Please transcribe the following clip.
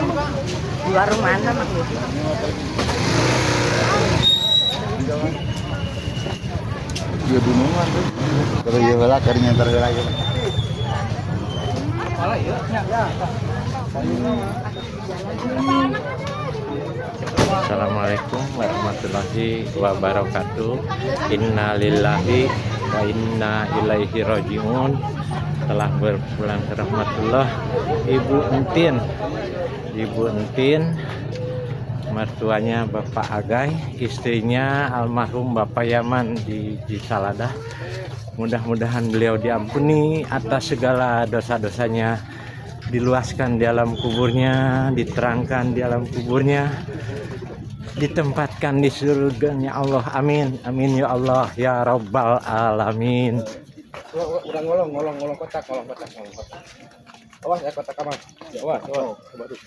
Di warung mana Mang? Iya binungan tuh. Kalau iya lah cari nyantar lagi. Assalamualaikum warahmatullahi wabarakatuh. Innalillahi wa inna ilaihi rajiun. Telah berpulang ke rahmatullah Ibu Entin, mertuanya Bapak Agai, istrinya almarhum Bapak Yaman di Saladah. Mudah-mudahan beliau diampuni atas segala dosa-dosanya, diluaskan di alam kuburnya, diterangkan di alam kuburnya, ditempatkan di surganya Allah. Amin amin ya Allah ya rabbal alamin. Udah ngolong kotak. Awas ya kotak kamar. Ya awas. Coba dulu.